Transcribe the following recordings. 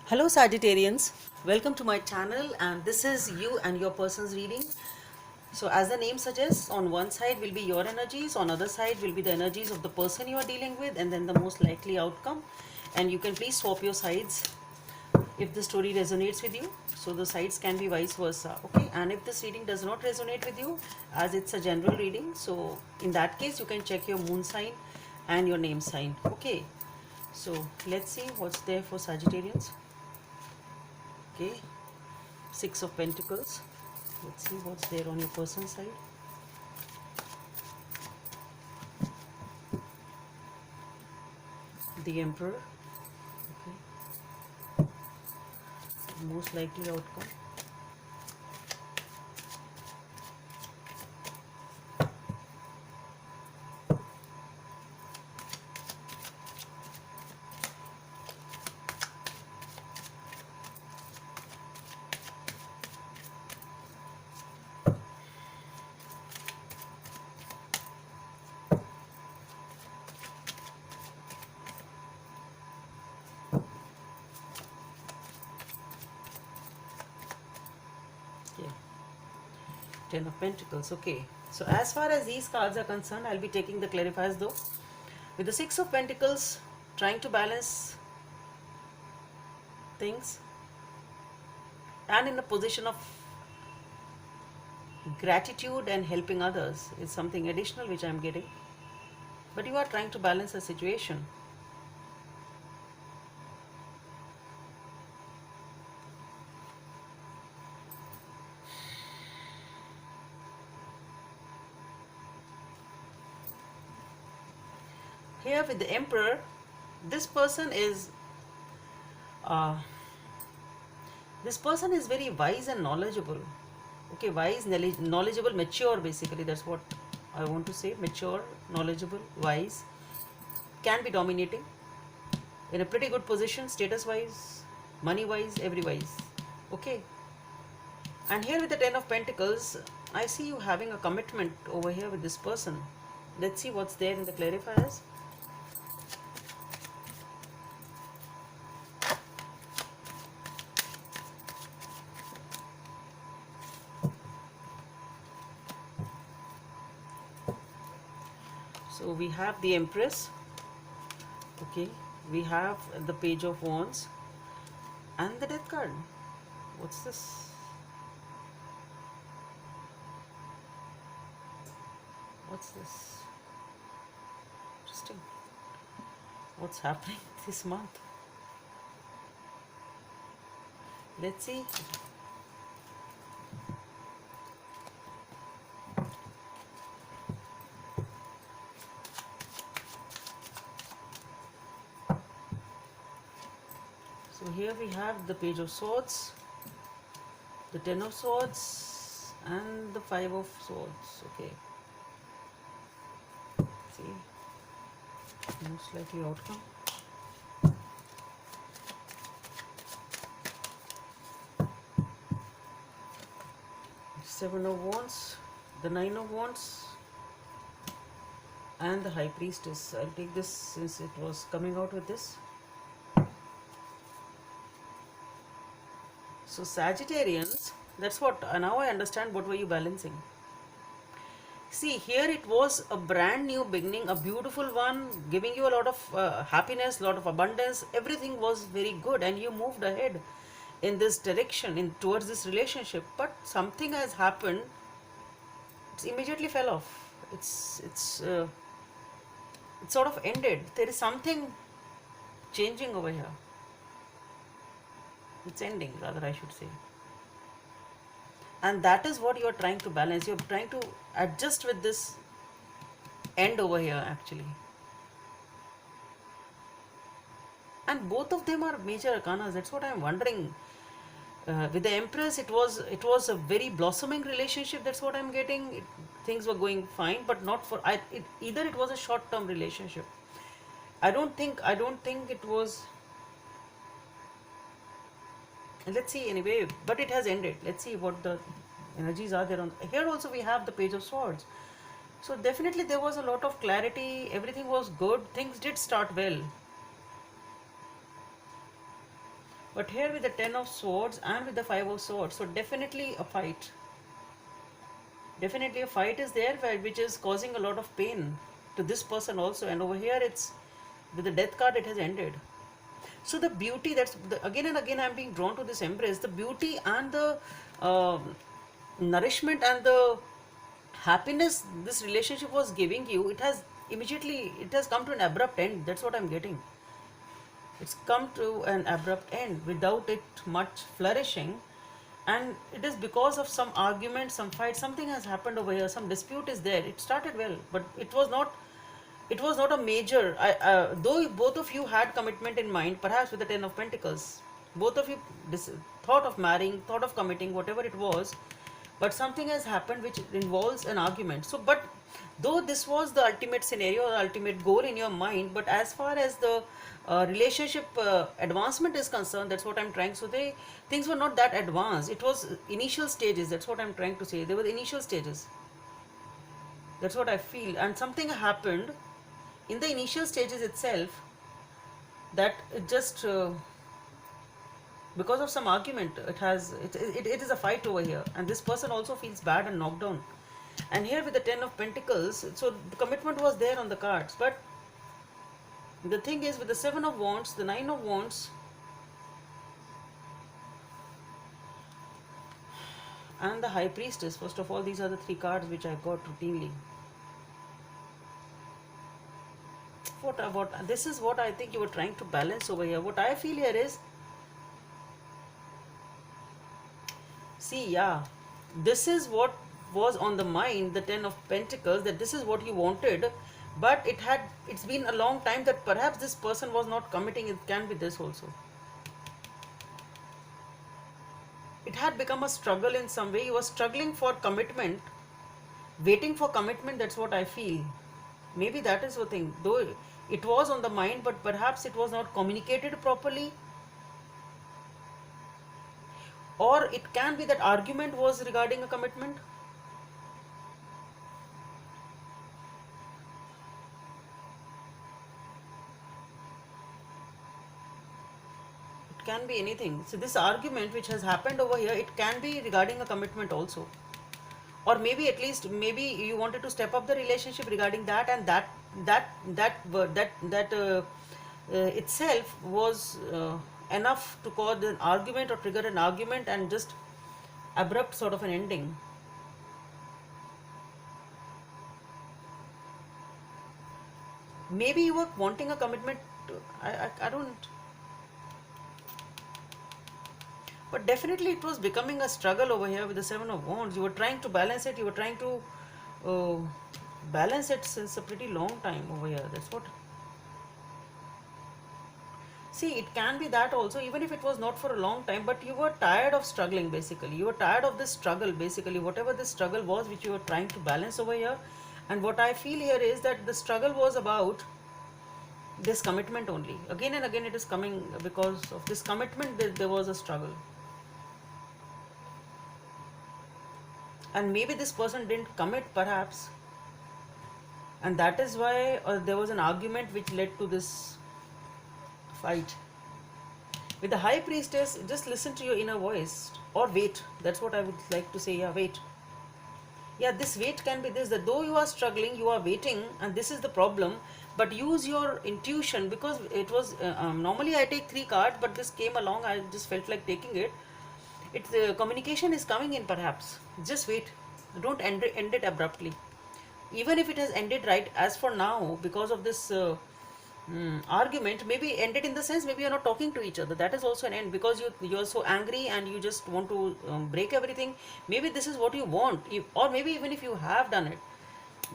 Hello Sagittarians, welcome to my channel, and this is you and your person's reading. So as the name suggests, on one side will be your energies, on other side will be the energies of the person you are dealing with, and then the most likely outcome. And you can please swap your sides if the story resonates with you. So the sides can be vice versa, okay? And if this reading does not resonate with you, as it's a general reading, so in that case you can check your moon sign and your name sign, okay? So let's see what's there for Sagittarians. Okay, Six of Pentacles. Let's see what's there on your person's side. The Emperor. Okay, most likely outcome. Yeah, Ten of Pentacles. Okay, so as far as these cards are concerned, I'll be taking the clarifiers though. With the Six of Pentacles, trying to balance things and in a position of gratitude and helping others is something additional which I'm getting. But you are trying to balance a situation. Here with the Emperor, this person is uh, very wise and knowledgeable. Okay, wise, knowledgeable, mature, basically that's what I want to say. Mature, knowledgeable, wise, can be dominating, in a pretty good position status wise, money wise, every wise. Okay, and here with the Ten of Pentacles, I see you having a commitment over here with this person. Let's see what's there in the clarifiers. So we have the Empress. Okay, we have the Page of Wands and the Death card. What's this? What's this? Interesting. What's happening this month? Let's see. So here we have the Page of Swords, the Ten of Swords, and the Five of Swords. Okay. See, most likely outcome. Seven of Wands, the Nine of Wands, and the High Priestess. I'll take this since it was coming out with this. So Sagittarians, that's what, now I understand what were you balancing. See, here it was a brand new beginning, a beautiful one, giving you a lot of happiness, lot of abundance. Everything was very good, and you moved ahead in this direction, in towards this relationship. But something has happened. It immediately fell off. It sort of ended. There is something changing over here. It's ending, rather, I should say. And that is what you are trying to balance. You're trying to adjust with this end over here, actually. And both of them are major arcanas. That's what I'm wondering. With the Empress, it was a very blossoming relationship. That's what I'm getting. Things were going fine, but not for either. It was a short-term relationship. I don't think it was. Let's see anyway, but it has ended. Let's see what the energies are there on here. Also we have the Page of Swords. So definitely there was a lot of clarity. Everything was good. Things did start well. But here with the 10 of swords and with the 5 of swords, so definitely a fight. Definitely a fight is there which is causing a lot of pain to this person also. And over here it's with the death card, it has ended. So the beauty, again and again I'm being drawn to this Empress, the beauty and the nourishment and the happiness this relationship was giving you, it has come to an abrupt end. That's what I'm getting. It's come to an abrupt end without it much flourishing, and it is because of some argument, some fight, something has happened over here, some dispute is there. It started well, but it was not a major. Though both of you had commitment in mind, perhaps with the 10 of Pentacles, both of you thought of marrying, thought of committing, whatever it was, but something has happened which involves an argument. So, but though this was the ultimate scenario or ultimate goal in your mind, but as far as the relationship advancement is concerned, that's what I'm trying. So, things were not that advanced. It was initial stages. That's what I'm trying to say. They were the initial stages. That's what I feel. And something happened in the initial stages itself that it just because of some argument, it is a fight over here, and this person also feels bad and knocked down. And here with the 10 of Pentacles, so the commitment was there on the cards, but the thing is with the 7 of Wands, the 9 of Wands, and the High Priestess. First of all, these are the three cards which I got routinely. What this is what I think you were trying to balance over here. What I feel here is, see, yeah, this is what was on the mind, the 10 of Pentacles, that this is what you wanted, but it's been a long time that perhaps this person was not committing. It can be this also. It had become a struggle in some way. You were struggling for commitment, waiting for commitment. That's what I feel. Maybe that is the thing. Though it was on the mind, but perhaps it was not communicated properly. Or it can be that argument was regarding a commitment. It can be anything. So this argument which has happened over here, it can be regarding a commitment also. Or maybe at least, maybe you wanted to step up the relationship regarding that, and that itself was enough to cause an argument or trigger an argument and just abrupt sort of an ending. Maybe you were wanting a commitment. I don't. But definitely it was becoming a struggle over here with the 7 of Wands. You were trying to balance it. You were trying to balance it since a pretty long time over here. That's what. See, it can be that also, even if it was not for a long time, but you were tired of struggling basically. You were tired of this struggle basically, whatever this struggle was which you were trying to balance over here. And what I feel here is that the struggle was about this commitment only. Again and again it is coming because of this commitment, there was a struggle. And maybe this person didn't commit perhaps, and that is why there was an argument which led to this fight. With the High Priestess, just listen to your inner voice, or wait. That's what I would like to say. Yeah, wait. Yeah, this wait can be this, that though you are struggling, you are waiting, and this is the problem. But use your intuition, because it was normally I take 3 cards, but this came along, I just felt like taking it. The communication is coming in perhaps. Just wait. Don't end it abruptly. Even if it has ended right as for now because of this argument, maybe ended in the sense maybe you're not talking to each other. That is also an end, because you're so angry and you just want to break everything. Maybe this is what you want, or maybe even if you have done it.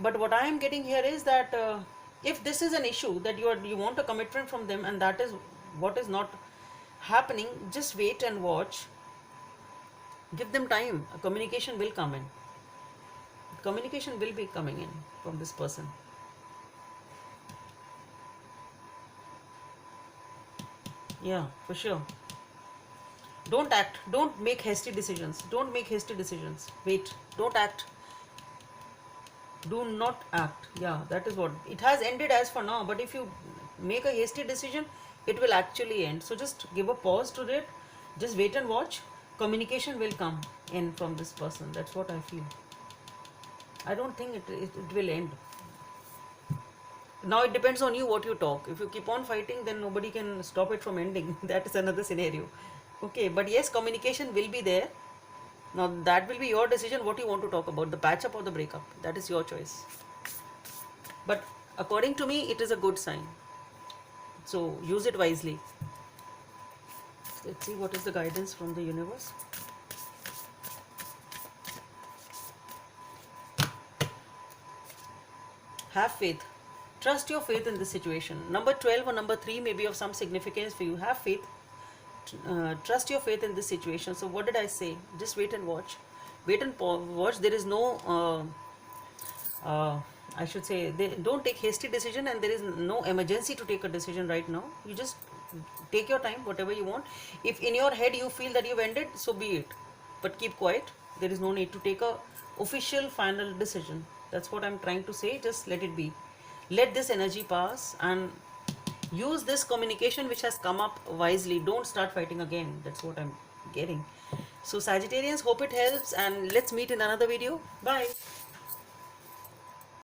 But what I am getting here is that if this is an issue that you want a commitment from them, and that is what is not happening, just wait and watch. Give them time. A communication will come in. Communication will be coming in from this person. Yeah, for sure. Don't act. Don't make hasty decisions. Don't make hasty decisions. Wait. Don't act. Do not act. Yeah, that is what. It has ended as for now. But if you make a hasty decision, it will actually end. So just give a pause to it, just wait and watch. Communication will come in from this person. That's what I feel. I don't think it will end. Now it depends on you what you talk. If you keep on fighting, then nobody can stop it from ending. That is another scenario. Okay, but yes, communication will be there. Now that will be your decision what you want to talk about, the patch up or the breakup. That is your choice. But according to me, it is a good sign. So use it wisely. Let's see what is the guidance from the universe. Have faith. Trust your faith in this situation. Number 12 or number 3 may be of some significance for you. Have faith. Trust your faith in this situation. So what did I say? Just wait and watch. Wait and watch. There is no I should say, they don't take hasty decision, and there is no emergency to take a decision right now. You just take your time, whatever you want. If in your head you feel that you've ended, so be it. But keep quiet. There is no need to take a official final decision. That's what I'm trying to say. Just let it be. Let this energy pass and use this communication which has come up wisely. Don't start fighting again. That's what I'm getting. So Sagittarians, hope it helps, and let's meet in another video. Bye.